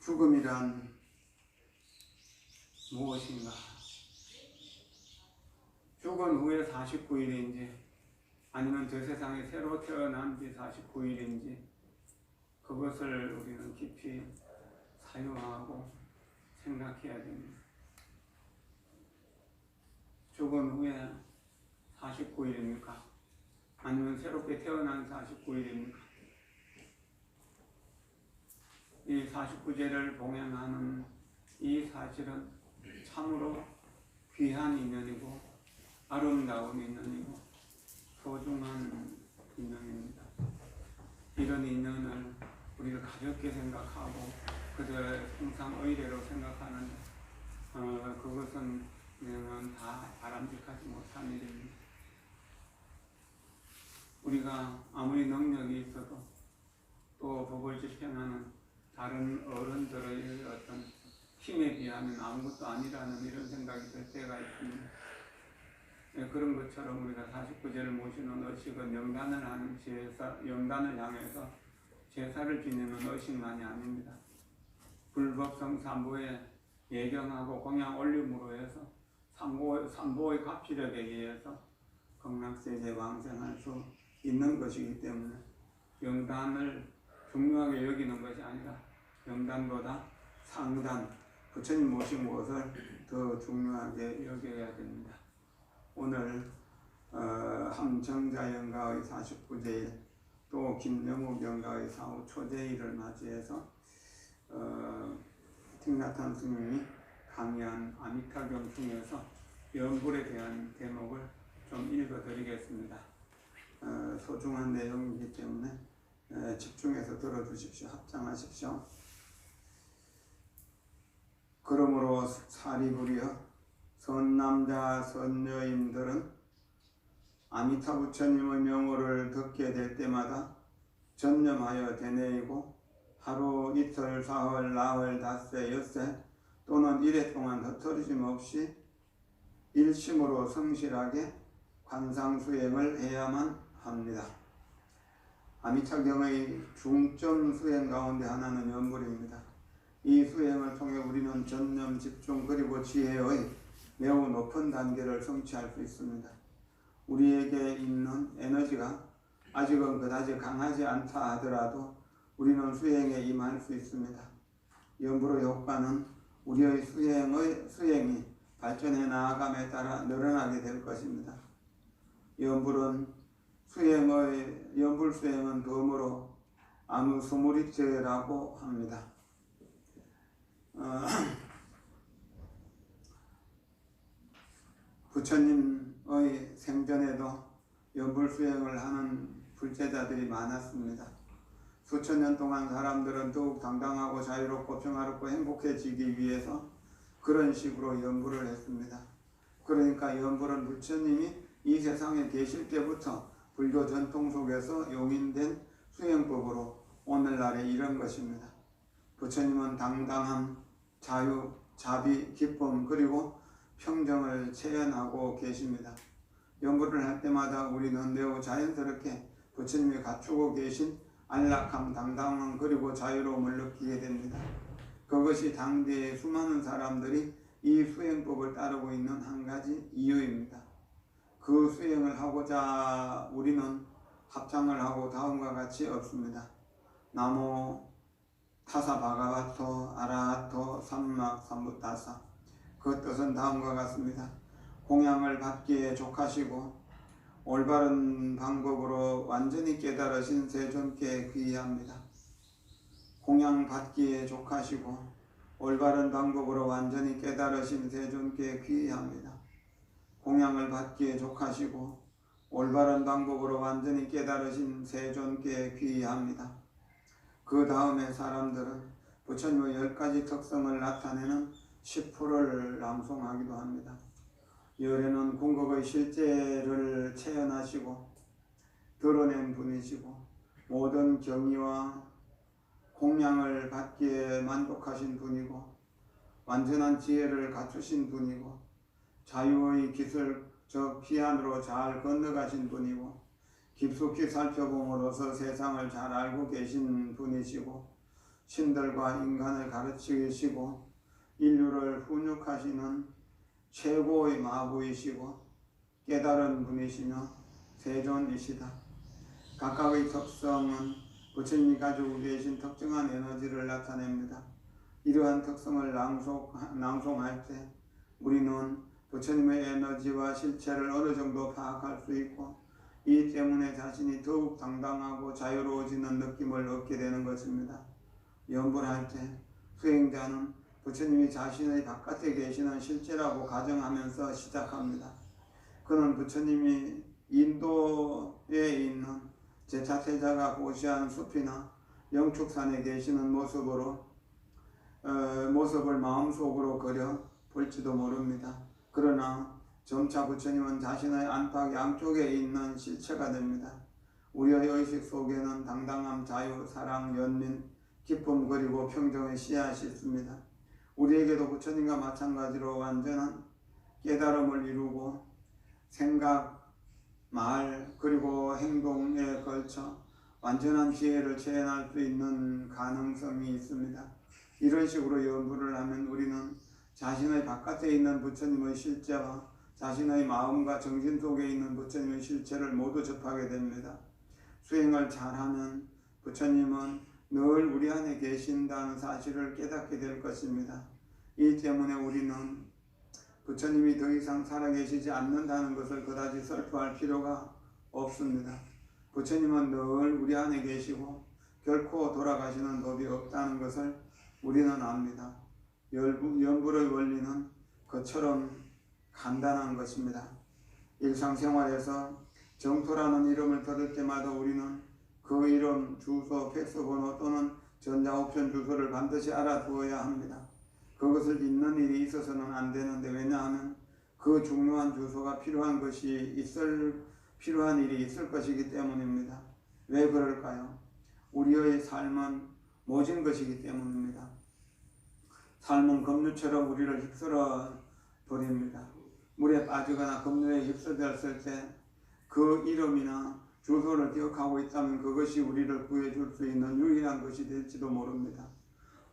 죽음이란 무엇인가? 죽은 후에 49일인지 아니면 저 세상에 새로 태어난 지 49일인지 그것을 우리는 깊이 사유하고 생각해야 됩니다. 죽은 후에 49일입니까? 아니면 새롭게 태어난 49일입니까? 이 49제를 봉행하는 이 사실은 참으로 귀한 인연이고 아름다운 인연이고 소중한 인연입니다. 이런 인연을 우리가 가볍게 생각하고 그저 항상 의례로 생각하는데 그것은 우리는 다 바람직하지 못한 일입니다. 우리가 아무리 능력이 있어도 또 법을 집행하는 다른 어른들의 어떤 힘에 비하면 아무것도 아니라는 이런 생각이 들 때가 있습니다. 그런 것처럼 우리가 49제를 모시는 의식은 영단을 하는 제사, 영단을 향해서 제사를 지내는 의식만이 아닙니다. 불법성 삼보에 예경하고 공양 올림으로 해서 삼보의 갑시력에 의해서 극락세계 왕생할 수 있는 것이기 때문에 영단을 중요하게 여기는 것이 아니라 영단보다 상단, 부처님 모신 것을 더 중요하게 여겨야 됩니다. 오늘 함정자 영가의 49제일 또 김영욱 영가의 4호 초제일을 맞이해서 틱나탄 스님이 강의한 아미타경 중에서 연불에 대한 대목을 좀 읽어드리겠습니다. 소중한 내용이기 때문에 집중해서 들어주십시오. 합장하십시오. 그러므로 사리부리여 선남자 선녀인들은 아미타 부처님의 명호를 듣게 될 때마다 전념하여 되뇌이고 하루, 이틀, 사흘, 나흘, 닷새, 엿새 또는 일해 동안 흩어짐 없이 일심으로 성실하게 관상수행을 해야만 합니다. 아미타경의 중점 수행 가운데 하나는 연불입니다. 이 수행을 통해 우리는 전념, 집중 그리고 지혜의 매우 높은 단계를 성취할 수 있습니다. 우리에게 있는 에너지가 아직은 그다지 강하지 않다 하더라도 우리는 수행에 임할 수 있습니다. 연불의 효과는 우리의 수행이 발전해 나아감에 따라 늘어나게 될 것입니다. 연불 수행은 덤으로 아누스무리체라고 합니다. 부처님의 생전에도 연불 수행을 하는 불제자들이 많았습니다. 수천 년 동안 사람들은 더욱 당당하고 자유롭고 평화롭고 행복해지기 위해서 그런 식으로 연불을 했습니다. 그러니까 연불은 부처님이 이 세상에 계실 때부터 불교 전통 속에서 용인된 수행법으로 오늘날에 이른 것입니다. 부처님은 당당함, 자유, 자비, 기쁨 그리고 평정을 체현하고 계십니다. 연불을 할 때마다 우리는 매우 자연스럽게 부처님이 갖추고 계신 안락함, 당당함 그리고 자유로움을 느끼게 됩니다. 그것이 당대의 수많은 사람들이 이 수행법을 따르고 있는 한 가지 이유입니다. 그 수행을 하고자 우리는 합창을 하고 다음과 같이 얻습니다. 나모 타사 바가바토 아라하토 삼마 삼부타사. 그 뜻은 다음과 같습니다. 공양을 받기에 족하시고 올바른 방법으로 완전히 깨달으신 세존께 귀의합니다. 공양 받기에 족하시고 올바른 방법으로 완전히 깨달으신 세존께 귀의합니다. 공양을 받기에 족하시고 올바른 방법으로 완전히 깨달으신 세존께 귀의합니다. 그 다음에 사람들은 부처님의 10가지 특성을 나타내는 10호를 낭송하기도 합니다. 열애는 궁극의 실제를 체현하시고 드러낸 분이시고 모든 경의와 공양을 받기에 만족하신 분이고 완전한 지혜를 갖추신 분이고 자유의 기술 즉 피안으로 잘 건너가신 분이고 깊숙이 살펴봄으로써 세상을 잘 알고 계신 분이시고 신들과 인간을 가르치시고 인류를 훈육하시는 최고의 마부이시고 깨달은 분이시며 세존이시다. 각각의 특성은 부처님이 가지고 계신 특정한 에너지를 나타냅니다. 이러한 특성을 낭송할 때 우리는 부처님의 에너지와 실체를 어느 정도 파악할 수 있고 이 때문에 자신이 더욱 당당하고 자유로워지는 느낌을 얻게 되는 것입니다. 연불 할 때 수행자는 부처님이 자신의 바깥에 계시는 실체라고 가정하면서 시작합니다. 그는 부처님이 인도에 있는 제차태자가 보시한 숲이나 영축산에 계시는 모습을 마음속으로 그려 볼지도 모릅니다. 그러나 점차 부처님은 자신의 안팎 양쪽에 있는 실체가 됩니다. 우리의 의식 속에는 당당함, 자유, 사랑, 연민, 기쁨 그리고 평정의 씨앗이 있습니다. 우리에게도 부처님과 마찬가지로 완전한 깨달음을 이루고 생각, 말 그리고 행동에 걸쳐 완전한 지혜를 체현할 수 있는 가능성이 있습니다. 이런 식으로 연구를 하면 우리는 자신의 바깥에 있는 부처님의 실제와 자신의 마음과 정신 속에 있는 부처님의 실체를 모두 접하게 됩니다. 수행을 잘하면 부처님은 늘 우리 안에 계신다는 사실을 깨닫게 될 것입니다. 이 때문에 우리는 부처님이 더 이상 살아계시지 않는다는 것을 그다지 설파할 필요가 없습니다. 부처님은 늘 우리 안에 계시고 결코 돌아가시는 법이 없다는 것을 우리는 압니다. 연불의 원리는 그처럼 간단한 것입니다. 일상생활에서 정토라는 이름을 들을 때마다 우리는 그 이름, 주소, 팩스번호 또는 전자옵션 주소를 반드시 알아두어야 합니다. 그것을 잊는 일이 있어서는 안 되는데 왜냐하면 그 중요한 주소가 필요한 일이 있을 것이기 때문입니다. 왜 그럴까요? 우리의 삶은 모진 것이기 때문입니다. 삶은 급류처럼 우리를 휩쓸어 버립니다. 물에 빠지거나 급류에 휩쓸렸을 때 그 이름이나 주소를 기억하고 있다면 그것이 우리를 구해줄 수 있는 유일한 것이 될지도 모릅니다.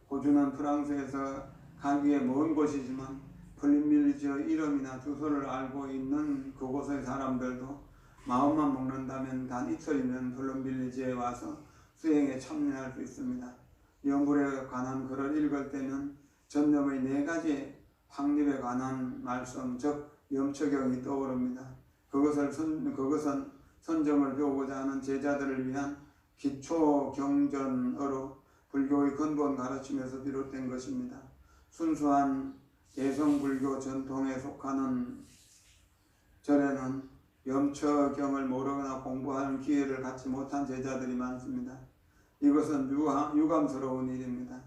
호주는 프랑스에서 가기에 먼 곳이지만 플린빌리지의 이름이나 주소를 알고 있는 그곳의 사람들도 마음만 먹는다면 단 이틀이면 플린빌리지에 와서 수행에 참여할 수 있습니다. 연불에 관한 글을 읽을 때는 전념의 4가지 확립에 관한 말씀, 즉 염처경이 떠오릅니다. 그것은 선정을 배우고자 하는 제자들을 위한 기초 경전으로 불교의 근본 가르침에서 비롯된 것입니다. 순수한 개성불교 전통에 속하는 절에는 염처경을 모르거나 공부하는 기회를 갖지 못한 제자들이 많습니다. 이것은 유감스러운 일입니다.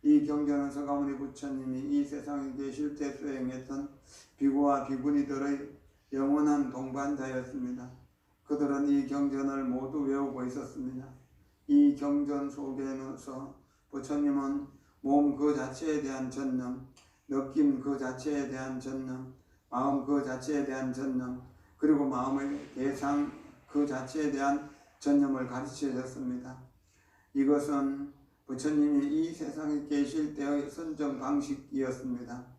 이 경전은 서가모니 부처님이 이 세상에 계실 때 수행했던 비구와 비구니들의 영원한 동반자였습니다. 그들은 이 경전을 모두 외우고 있었습니다. 이 경전 속에서 부처님은 몸 그 자체에 대한 전념, 느낌 그 자체에 대한 전념, 마음 그 자체에 대한 전념, 그리고 마음의 대상 그 자체에 대한 전념을 가르치셨습니다. 이것은 부처님이 이 세상에 계실 때의 선정 방식이었습니다.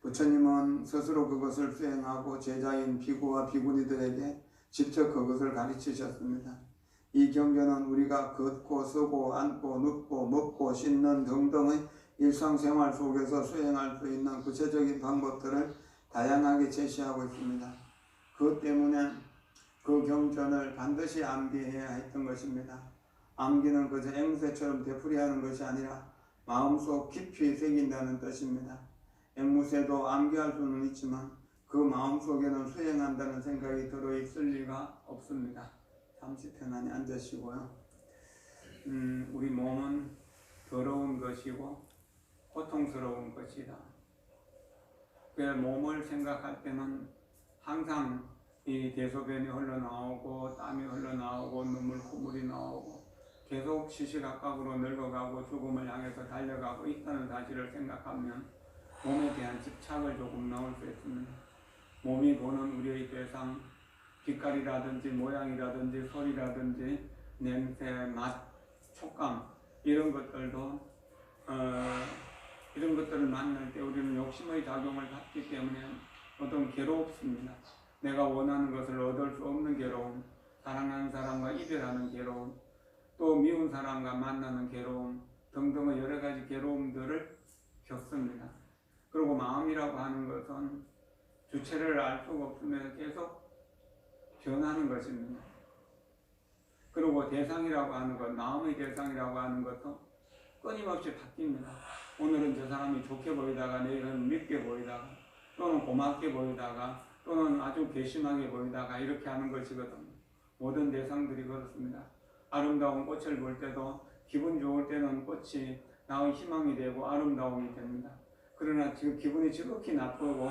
부처님은 스스로 그것을 수행하고 제자인 비구와 비구니들에게 직접 그것을 가르치셨습니다. 이 경전은 우리가 걷고 서고 앉고 눕고 먹고 씻는 등등의 일상생활 속에서 수행할 수 있는 구체적인 방법들을 다양하게 제시하고 있습니다. 그것 때문에 그 경전을 반드시 암기해야 했던 것입니다. 암기는 그저 앵무새처럼 되풀이하는 것이 아니라 마음속 깊이 새긴다는 뜻입니다. 앵무새도 암기할 수는 있지만 그 마음속에는 수행한다는 생각이 들어있을 리가 없습니다. 잠시 편안히 앉으시고요. 우리 몸은 더러운 것이고 고통스러운 것이다. 그 몸을 생각할 때는 항상 이 대소변이 흘러나오고 땀이 흘러나오고 눈물 콧물이 나오고 계속 시시각각으로 늙어가고 죽음을 향해서 달려가고 있다는 사실을 생각하면 몸에 대한 집착을 조금 넣을 수 있습니다. 몸이 보는 우리의 대상, 빛깔이라든지 모양이라든지 소리라든지 냄새, 맛, 촉감 이런 것들도 이런 것들을 만날 때 우리는 욕심의 작용을 받기 때문에 어떤 괴롭습니다. 내가 원하는 것을 얻을 수 없는 괴로움, 사랑하는 사람과 이별하는 괴로움, 또 미운 사람과 만나는 괴로움 등등의 여러 가지 괴로움들을 겪습니다. 그리고 마음이라고 하는 것은 주체를 알 수가 없으면 계속 변하는 것입니다. 그리고 대상이라고 하는 것, 마음의 대상이라고 하는 것도 끊임없이 바뀝니다. 오늘은 저 사람이 좋게 보이다가 내일은 밉게 보이다가 또는 고맙게 보이다가 또는 아주 괘씸하게 보이다가 이렇게 하는 것이거든요. 모든 대상들이 그렇습니다. 아름다운 꽃을 볼 때도 기분 좋을 때는 꽃이 나의 희망이 되고 아름다움이 됩니다. 그러나 지금 기분이 지극히 나쁘고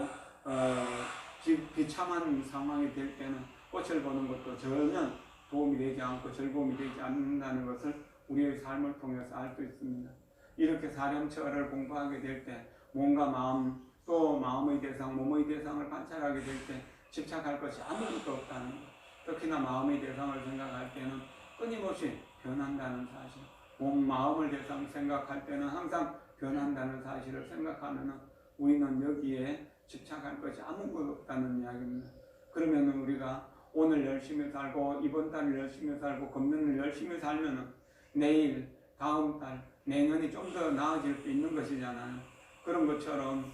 비참한 상황이 될 때는 꽃을 보는 것도 전혀 도움이 되지 않고 즐거움이 되지 않는다는 것을 우리의 삶을 통해서 알 수 있습니다. 이렇게 사령처를 공부하게 될 때 몸과 마음 또 마음의 대상, 몸의 대상을 관찰하게 될 때 집착할 것이 아무것도 없다는 것. 특히나 마음의 대상을 생각할 때는 끊임없이 변한다는 사실. 마음을 대상 생각할 때는 항상 변한다는 사실을 생각하면 우리는 여기에 집착할 것이 아무것도 없다는 이야기입니다. 그러면 우리가 오늘 열심히 살고 이번 달 열심히 살고 금년을 열심히 살면 내일, 다음 달, 내년이 좀 더 나아질 수 있는 것이잖아요. 그런 것처럼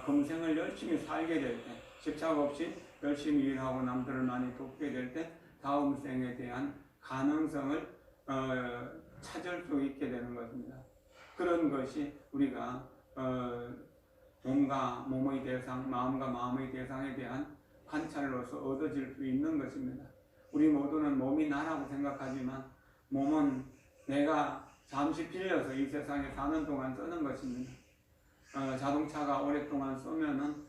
금생을 열심히 살게 될 때, 집착 없이 열심히 일하고 남들을 많이 돕게 될 때 다음 생에 대한 가능성을 찾을 수 있게 되는 것입니다. 그런 것이 우리가 몸과 몸의 대상, 마음과 마음의 대상에 대한 관찰로서 얻어질 수 있는 것입니다. 우리 모두는 몸이 나라고 생각하지만 몸은 내가 잠시 빌려서 이 세상에 사는 동안 쓰는 것입니다. 자동차가 오랫동안 쏘면은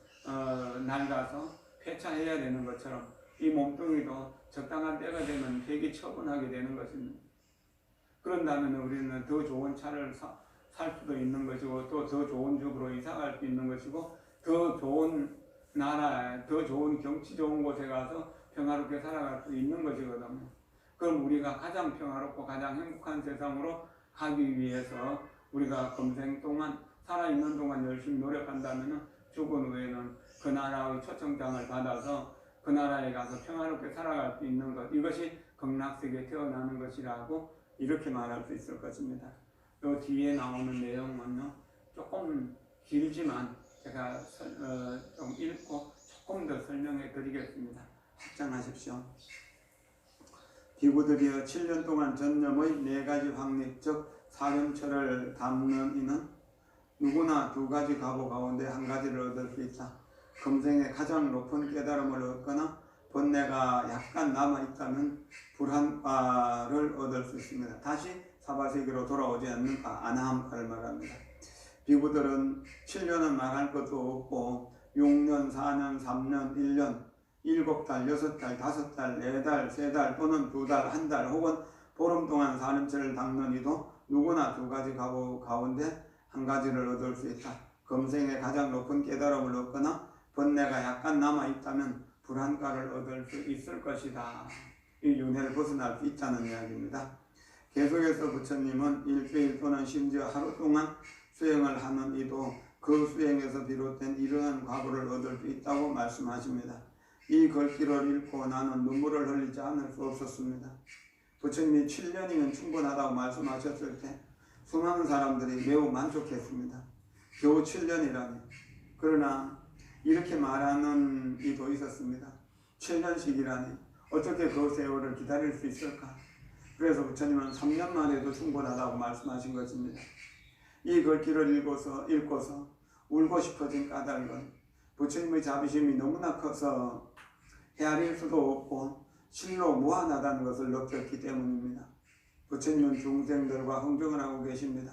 낡아서 폐차해야 되는 것처럼 이 몸뚱이도 적당한 때가 되면 폐기 처분하게 되는 것입니다. 그런다면 우리는 더 좋은 차를 살 수도 있는 것이고 또 더 좋은 집으로 이사갈 수 있는 것이고 더 좋은 나라에 더 좋은 경치 좋은 곳에 가서 평화롭게 살아갈 수 있는 것이거든요. 그럼 우리가 가장 평화롭고 가장 행복한 세상으로 가기 위해서 우리가 금생 동안 살아있는 동안 열심히 노력한다면 죽은 후에는 그 나라의 초청장을 받아서 그 나라에 가서 평화롭게 살아갈 수 있는 것, 이것이 극락세계에 태어나는 것이라고 이렇게 말할 수 있을 것입니다. 또 뒤에 나오는 내용은요 조금 길지만 제가 좀 읽고 조금 더 설명해 드리겠습니다. 확장하십시오. 기구들이여 7년 동안 전념의 4가지 확립적 사령처를 담는 이는 누구나 2가지 가보 가운데 1가지를 얻을 수 있다. 금생에 가장 높은 깨달음을 얻거나 번뇌가 약간 남아있다면 불한과를 얻을 수 있습니다. 다시 사바세계로 돌아오지 않는 아나함과를 말합니다. 비구들은 7년은 말할 것도 없고 6년, 4년, 3년, 1년, 7달, 6달, 5달, 4달, 3달 또는 2달, 1달 혹은 보름 동안 사령처를 닦는 이도 누구나 2가지 가보 가운데 1가지를 얻을 수 있다. 금생에 가장 높은 깨달음을 얻거나 번뇌가 약간 남아있다면 불한가를 얻을 수 있을 것이다. 이 윤회를 벗어날 수 있다는 이야기입니다. 계속해서 부처님은 일주일 또는 심지어 하루 동안 수행을 하는 이도 그 수행에서 비롯된 이러한 과보를 얻을 수 있다고 말씀하십니다. 이 글귀를 읽고 나는 눈물을 흘리지 않을 수 없었습니다. 부처님이 7년이면 충분하다고 말씀하셨을 때 수많은 사람들이 매우 만족했습니다. 겨우 7년이라니. 그러나 이렇게 말하는 이도 있었습니다. 7년씩이라니 어떻게 그 세월을 기다릴 수 있을까? 그래서 부처님은 3년만 해도 충분하다고 말씀하신 것입니다. 이 글귀를 읽고서 울고 싶어진 까닭은 부처님의 자비심이 너무나 커서 헤아릴 수도 없고 실로 무한하다는 것을 느꼈기 때문입니다. 부처님은 중생들과 흥정을 하고 계십니다.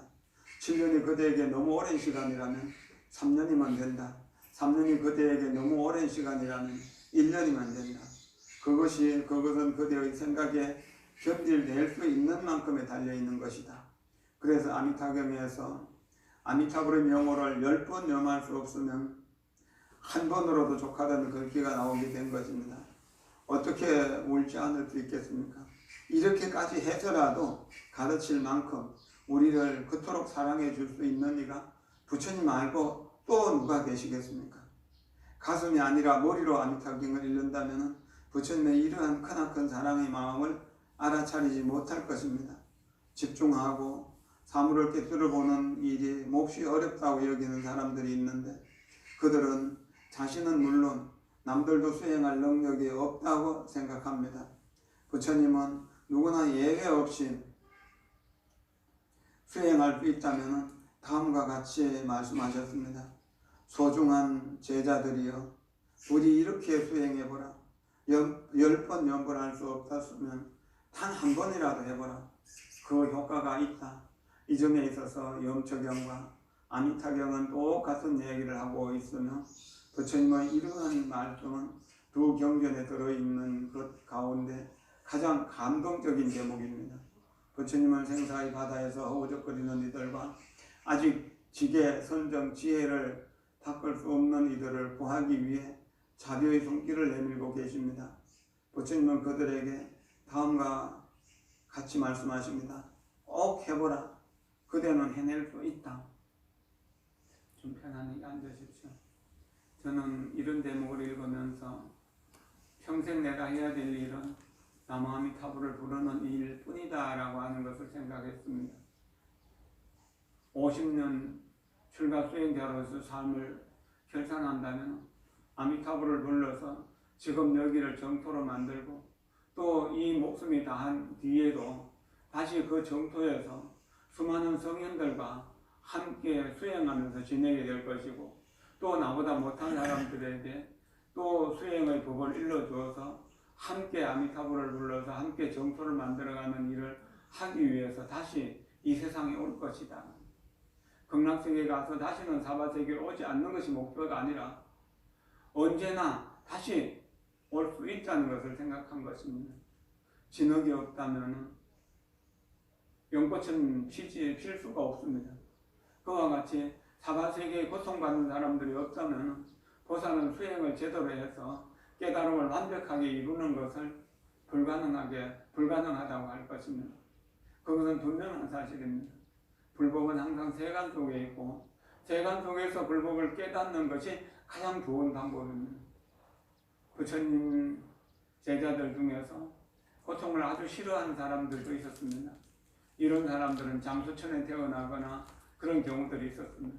7년이 그대에게 너무 오랜 시간이라면 3년이면 된다. 3년이 그대에게 너무 오랜 시간이라면 1년이면 된다. 그것은 그대의 생각에 견딜 수 있는 만큼에 달려있는 것이다. 그래서 아미타경에서 아미타불의 명호를 10번 염할 수 없으면 한 번으로도 족하다는 글귀가 나오게 된 것입니다. 어떻게 울지 않을 수 있겠습니까? 이렇게까지 해서라도 가르칠 만큼 우리를 그토록 사랑해 줄 수 있는 이가 부처님 말고 또 누가 계시겠습니까? 가슴이 아니라 머리로 아미타경을 읽는다면 부처님의 이러한 크나큰 사랑의 마음을 알아차리지 못할 것입니다. 집중하고 사물을 꿰뚫어 보는 일이 몹시 어렵다고 여기는 사람들이 있는데 그들은 자신은 물론 남들도 수행할 능력이 없다고 생각합니다. 부처님은 누구나 예외 없이 수행할 수 있다면 다음과 같이 말씀하셨습니다. 소중한 제자들이여, 우리 이렇게 수행해보라. 10번 연불할 수 없었으면 단 한 번이라도 해보라. 그 효과가 있다. 이 점에 있어서 염초경과 아미타경은 똑같은 얘기를 하고 있으며 부처님의 이러한 말씀은 두 경전에 들어있는 것 가운데 가장 감동적인 대목입니다. 부처님은 생사의 바다에서 허우적거리는 이들과 아직 지계, 선정, 지혜를 닦을 수 없는 이들을 구하기 위해 자비의 손길을 내밀고 계십니다. 부처님은 그들에게 다음과 같이 말씀하십니다. 꼭 해보라. 그대는 해낼 수 있다. 좀 편안하게 앉으십시오. 저는 이런 대목을 읽으면서 평생 내가 해야 될 일은 나무아미타불을 부르는 일뿐이다 라고 하는 것을 생각했습니다. 50년 출가 수행자로서 삶을 결산한다면 아미타불을 불러서 지금 여기를 정토로 만들고 또 이 목숨이 다한 뒤에도 다시 그 정토에서 수많은 성현들과 함께 수행하면서 지내게 될 것이고 또 나보다 못한 사람들에게 또 수행의 법을 일러주어서 함께 아미타불을 불러서 함께 정토를 만들어가는 일을 하기 위해서 다시 이 세상에 올 것이다. 극락세계에 가서 다시는 사바세계로 오지 않는 것이 목표가 아니라 언제나 다시 올 수 있다는 것을 생각한 것입니다. 진흙이 없다면 연꽃은 피지에 필 수가 없습니다. 그와 같이 사바세계에 고통받는 사람들이 없다면 보살은 수행을 제대로 해서 깨달음을 완벽하게 이루는 것을 불가능하다고 할 것입니다. 그것은 분명한 사실입니다. 불법은 항상 세간 속에 있고 세간 속에서 불법을 깨닫는 것이 가장 좋은 방법입니다. 부처님 제자들 중에서 고통을 아주 싫어하는 사람들도 있었습니다. 이런 사람들은 장수천에 태어나거나 그런 경우들이 있었습니다.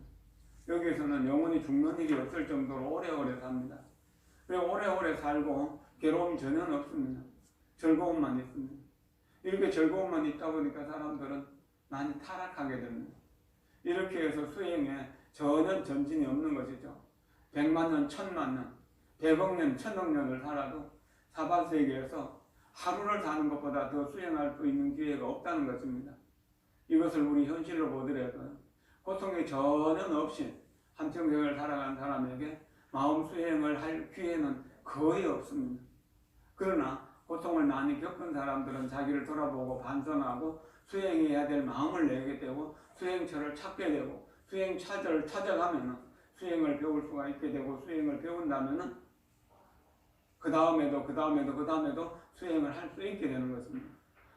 여기에서는 영원히 죽는 일이 없을 정도로 오래오래 삽니다. 그리고 오래오래 살고 괴로움이 전혀 없습니다. 즐거움만 있습니다. 이렇게 즐거움만 있다 보니까 사람들은 많이 타락하게 됩니다. 이렇게 해서 수행에 전혀 전진이 없는 것이죠. 100만 년, 1000만 년, 100억 년, 1000억 년을 살아도 사바세계에서 하루를 사는 것보다 더 수행할 수 있는 기회가 없다는 것입니다. 이것을 우리 현실로 보더라도 고통이 전혀 없이 한평생을 살아간 사람에게 마음 수행을 할 기회는 거의 없습니다. 그러나 고통을 많이 겪은 사람들은 자기를 돌아보고 반성하고 수행해야 될 마음을 내게 되고 수행처를 찾게 되고 수행차를 찾아가면 수행을 배울 수가 있게 되고 수행을 배운다면 그 다음에도 수행을 할 수 있게 되는 것입니다.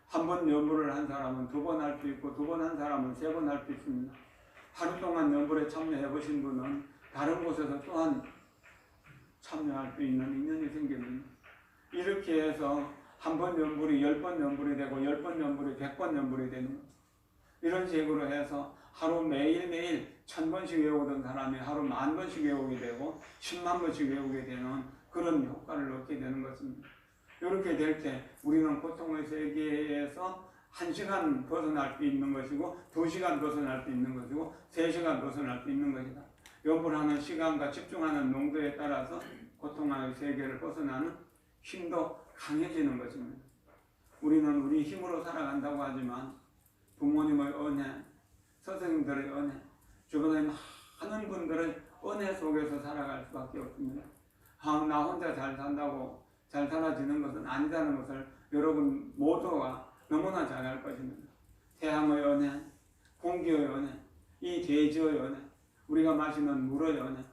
한 번 연불을 한 사람은 2번 할 수 있고 2번 한 사람은 3번 할 수 있습니다. 하루 동안 연불에 참여해 보신 분은 다른 곳에서 또한 참여할 수 있는 인연이 생깁니다. 이렇게 해서 한 번 연불이 10번 연불이 되고 10번 연불이 100번 연불이 되는 것. 이런 식으로 해서 하루 매일매일 1000번씩 외우던 사람이 하루 10,000번씩 외우게 되고 10만 번씩 외우게 되는 그런 효과를 얻게 되는 것입니다. 이렇게 될 때 우리는 고통의 세계에서 1시간 벗어날 수 있는 것이고 2시간 벗어날 수 있는 것이고 3시간 벗어날 수 있는 것이다. 연불하는 시간과 집중하는 농도에 따라서 고통의 세계를 벗어나는 힘도 강해지는 것입니다. 우리는 우리 힘으로 살아간다고 하지만 부모님의 은혜, 선생님들의 은혜, 주변의 많은 분들의 은혜 속에서 살아갈 수밖에 없습니다. 나 혼자 잘 산다고 잘 살아지는 것은 아니다는 것을 여러분 모두가 너무나 잘 알 것입니다. 태양의 은혜, 공기의 은혜, 이 대지의 은혜, 우리가 마시는 물의 은혜,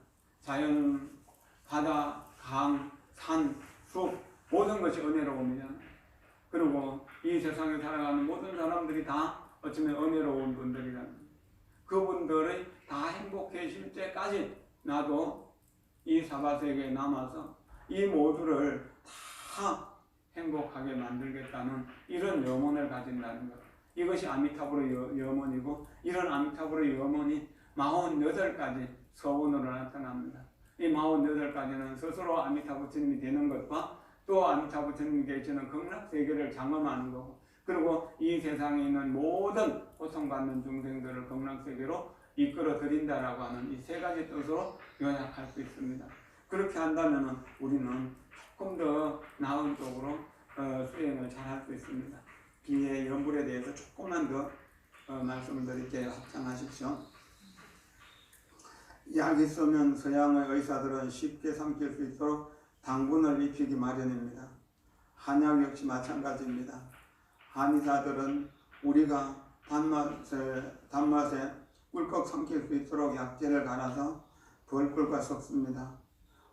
자연, 바다, 강, 산, 숲 모든 것이 은혜로웁니다. 그리고 이 세상에 살아가는 모든 사람들이 다 어쩌면 은혜로운 분들이랍니다. 그분들이 다 행복해질 때까지 나도 이 사바세계에 남아서 이 모두를 다 행복하게 만들겠다는 이런 염원을 가진다는 것. 이것이 아미타불의 염원이고, 이런 아미타불의 염원이 48가지 서원으로 나타납니다. 이 48가지는 스스로 아미타 부처님이 되는 것과 또 아미타 부처님이 계시는 극락세계를 장엄하는 거고, 그리고 이 세상에 있는 모든 고통받는 중생들을 극락세계로 이끌어 드린다라고 하는 이 세 가지 뜻으로 요약할 수 있습니다. 그렇게 한다면 우리는 조금 더 나은 쪽으로 수행을 잘 할 수 있습니다. 비의 연불에 대해서 조금만 더 말씀을 드릴게요. 합장하십시오. 약이 쓰면 서양의 의사들은 쉽게 삼킬 수 있도록 당분을 입히기 마련입니다. 한약 역시 마찬가지입니다. 한의사들은 우리가 단맛에 꿀꺽 삼킬 수 있도록 약재를 갈아서 벌꿀과 섞습니다.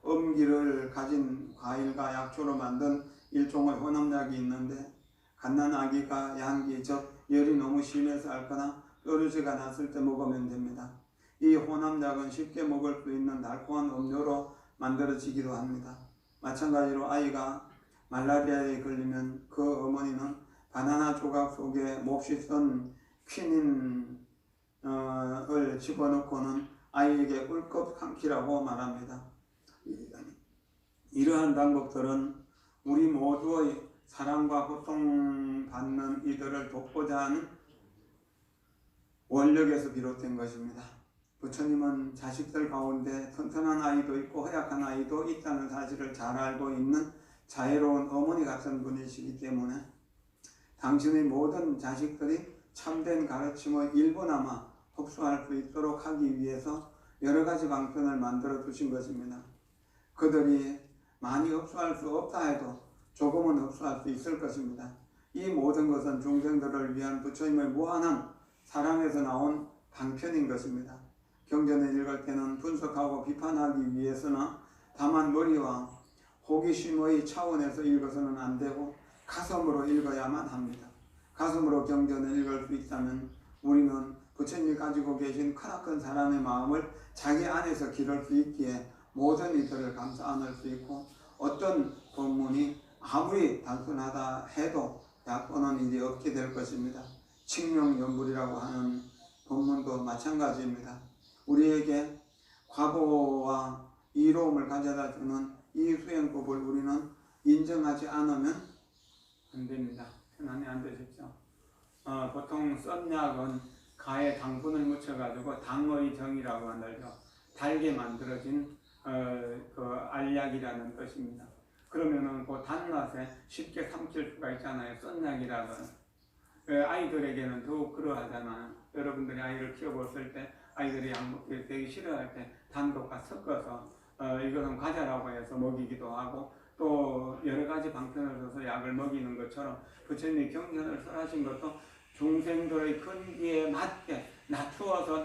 음기를 가진 과일과 약초로 만든 일종의 혼합약이 있는데, 갓난아기가 양기, 즉 열이 너무 심해서 앓거나 뾰루지가 났을 때 먹으면 됩니다. 이 혼합약은 쉽게 먹을 수 있는 달콤한 음료로 만들어지기도 합니다. 마찬가지로 아이가 말라리아에 걸리면 그 어머니는 바나나 조각 속에 몹시 쓴 퀴닌을 집어넣고는 아이에게 꿀꺽 삼키라고 말합니다. 이러한 방법들은 우리 모두의 사랑과 고통받는 이들을 돕고자 하는 원력에서 비롯된 것입니다. 부처님은 자식들 가운데 튼튼한 아이도 있고 허약한 아이도 있다는 사실을 잘 알고 있는 자애로운 어머니 같은 분이시기 때문에 당신의 모든 자식들이 참된 가르침의 일부나마 흡수할 수 있도록 하기 위해서 여러 가지 방편을 만들어 두신 것입니다. 그들이 많이 흡수할 수 없다 해도 조금은 흡수할 수 있을 것입니다. 이 모든 것은 중생들을 위한 부처님의 무한한 사랑에서 나온 방편인 것입니다. 경전을 읽을 때는 분석하고 비판하기 위해서나 다만 머리와 호기심의 차원에서 읽어서는 안 되고 가슴으로 읽어야만 합니다. 가슴으로 경전을 읽을 수 있다면 우리는 부처님이 가지고 계신 크나큰 사랑의 마음을 자기 안에서 기를 수 있기에 모든 이들을 감싸 안을 수 있고, 어떤 법문이 아무리 단순하다 해도 약보는 일이 없게 될 것입니다. 칙명연불이라고 하는 법문도 마찬가지입니다. 우리에게 과보와 이로움을 가져다 주는 이 수행법을 우리는 인정하지 않으면 안 됩니다. 편안히 앉으십시오. 보통 썬 약은 가에 당분을 묻혀가지고 당의 정이라고 한다죠. 달게 만들어진 그 알약이라는 뜻입니다. 그러면은 그 단맛에 쉽게 삼킬 수가 있잖아요. 썬 약이라는. 아이들에게는 더욱 그러하잖아요. 여러분들이 아이를 키워봤을 때 아이들이 약 먹기 되게 싫어할 때 단 것과 섞어서 이것은 과자라고 해서 먹이기도 하고, 또 여러 가지 방편을 써서 약을 먹이는 것처럼 부처님이 경전을 설하신 것도 중생들의 근기에 맞게 낮추어서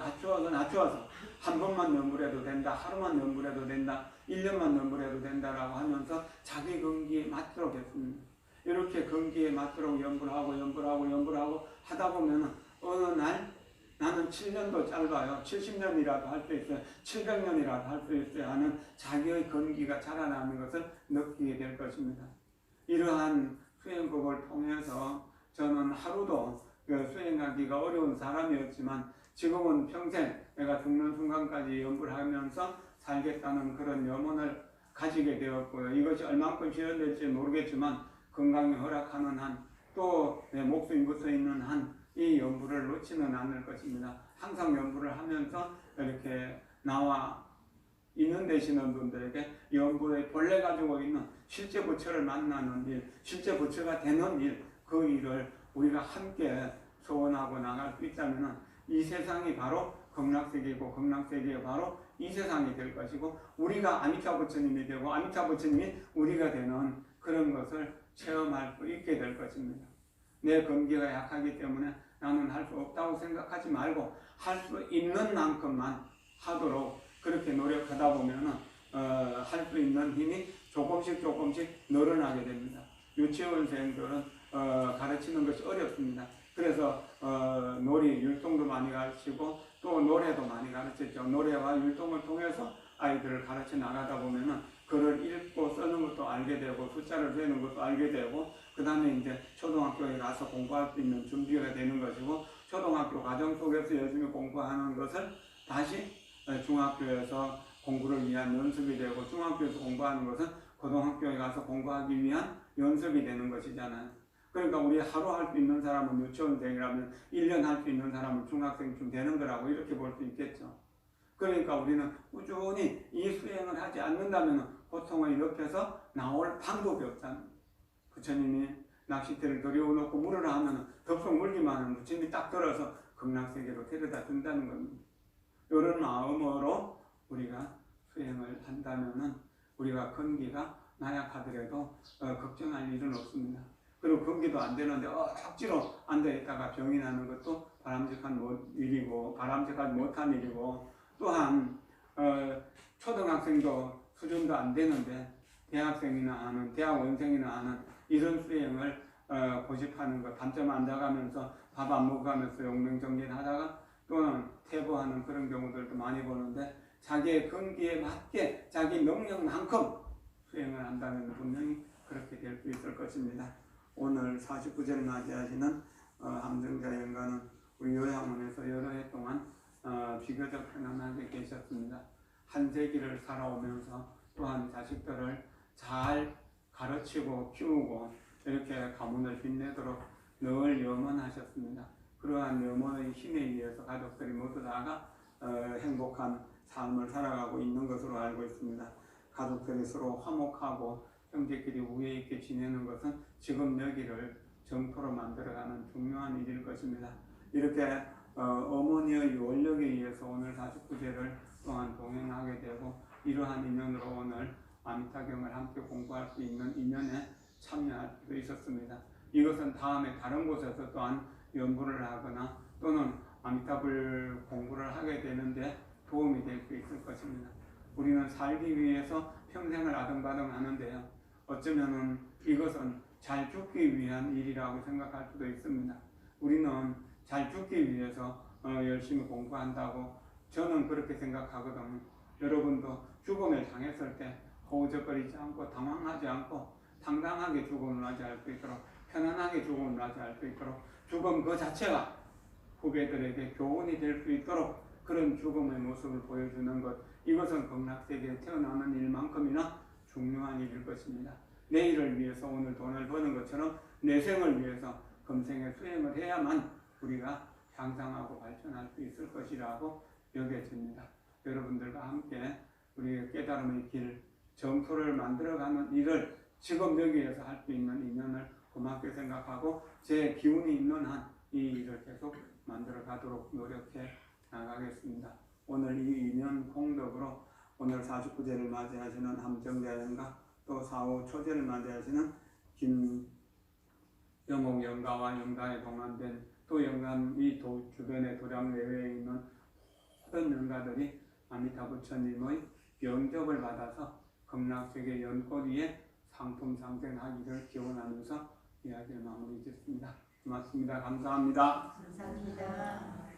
한 번만 연불해도 된다, 하루만 연불해도 된다, 1년만 연불해도 된다라고 하면서 자기 근기에 맞도록 했습니다. 이렇게 근기에 맞도록 연불하고 하다 보면 어느 날 나는 7년도 짧아요. 70년이라도 할 수 있어요. 700년이라도 할 수 있어야 하는 자기의 근기가 자라나는 것을 느끼게 될 것입니다. 이러한 수행법을 통해서 저는 하루도 수행하기가 어려운 사람이었지만 지금은 평생 내가 죽는 순간까지 연불하면서 살겠다는 그런 염원을 가지게 되었고요. 이것이 얼만큼 실현될지 모르겠지만 건강이 허락하는 한, 또 내 목숨이 붙어 있는 한 이 연불을 놓지는 않을 것입니다. 항상 연불을 하면서 이렇게 나와 있는 되시는 분들에게 연불의 본래 가지고 있는 실제 부처를 만나는 일, 실제 부처가 되는 일, 그 일을 우리가 함께 소원하고 나갈 수 있다면 이 세상이 바로 극락세계이고 극락세계가 바로 이 세상이 될 것이고, 우리가 아미타 부처님이 되고 아미타 부처님이 우리가 되는 그런 것을 체험할 수 있게 될 것입니다. 내 근기가 약하기 때문에 나는 할 수 없다고 생각하지 말고 할 수 있는 만큼만 하도록 그렇게 노력하다 보면은 할 수 있는 힘이 조금씩 늘어나게 됩니다. 유치원생들은 가르치는 것이 어렵습니다. 그래서 놀이 율동도 많이 가르치고 또 노래도 많이 가르쳤죠. 노래와 율동을 통해서 아이들을 가르쳐 나가다 보면은 글을 읽고 쓰는 것도 알게 되고 숫자를 세는 것도 알게 되고 그 다음에 이제 초등학교에 가서 공부할 수 있는 준비가 되는 것이고 초등학교 과정 속에서 열심히 공부하는 것을 다시 중학교에서 공부를 위한 연습이 되고 중학교에서 공부하는 것은 고등학교에 가서 공부하기 위한 연습이 되는 것이잖아요. 그러니까 우리 하루 할 수 있는 사람은 유치원생이라면 1년 할 수 있는 사람은 중학생쯤 되는 거라고 이렇게 볼 수 있겠죠. 그러니까 우리는 꾸준히 이 수행을 하지 않는다면 고통을 옆에서 나올 방법이 없잖아요. 부처님이 낚싯대를 들여놓고 물으라 하면 덥석 물기만 하면 부처님이 딱 들어서 극락세계로 데려다 준다는 겁니다. 이런 마음으로 우리가 수행을 한다면 우리가 건기가 나약하더라도 걱정할 일은 없습니다. 그리고 건기도 안 되는데 억지로 앉아있다가 병이 나는 것도 바람직한 바람직하지 못한 일이고 또한 초등학생도 수준도 안 되는데 대학생이나 하는 대학원생이나 하는 이런 수행을 고집하는 것 밤잠 안 자가면서 밥 안 먹어가면서 용맹정진하다가 또는 퇴보하는 그런 경우들도 많이 보는데 자기의 건기에 맞게 자기 능력만큼 수행을 한다면 분명히 그렇게 될 수 있을 것입니다. 오늘 49절 맞이하시는 함정자 영가는 우리 요양원에서 여러 해 동안 비교적 편안하게 계셨습니다. 한 세기를 살아오면서 또한 자식들을 잘 가르치고 키우고 이렇게 가문을 빛내도록 늘 염원하셨습니다. 그러한 염원의 힘에 의해서 가족들이 모두 다가 행복한 삶을 살아가고 있는 것으로 알고 있습니다. 가족들이 서로 화목하고 형제끼리 우애 있게 지내는 것은 지금 여기를 정토로 만들어가는 중요한 일일 것입니다. 이렇게 어머니의 원력에 의해서 오늘 49제를 또한 동행하게 되고 이러한 인연으로 오늘 아미타경을 함께 공부할 수 있는 인연에 참여할 수도 있었습니다. 이것은 다음에 다른 곳에서 또한 연구를 하거나 또는 아미타불 공부를 하게 되는데 도움이 될 수 있을 것입니다. 우리는 살기 위해서 평생을 아등바등 하는데요. 어쩌면은 이것은 잘 죽기 위한 일이라고 생각할 수도 있습니다. 우리는 잘 죽기 위해서 열심히 공부한다고 저는 그렇게 생각하거든요. 여러분도 죽음을 당했을 때 허우적거리지 않고 당황하지 않고 당당하게 죽음을 맞이할 수 있도록 편안하게 죽음을 맞이할 수 있도록 죽음 그 자체가 후배들에게 교훈이 될 수 있도록 그런 죽음의 모습을 보여주는 것 이것은 극락세계에 태어나는 일만큼이나 중요한 일일 것입니다. 내일을 위해서 오늘 돈을 버는 것처럼 내생을 위해서 금생에 수행을 해야만 우리가 향상하고 발전할 수 있을 것이라고 여겨집니다. 여러분들과 함께 우리의 깨달음의 길, 정토를 만들어가는 일을 지금 여기에서 할 수 있는 인연을 고맙게 생각하고 제 기운이 있는 한 이 일을 계속 만들어 가도록 노력해 나가겠습니다. 오늘 이 인연 공덕으로 오늘 49제를 맞이하시는 함정자연가 또 4호 초제를 맞이하시는 김영옥 영가와 영가에 동안된 또 영감 이 주변의 도량 외외에 있는 모든 영가들이 아미타 부처님의 영접을 받아서 극락세계 연꽃 위에 상품 상생하기를 기원하면서 이야기를 마무리 짓습니다. 고맙습니다. 감사합니다. 감사합니다.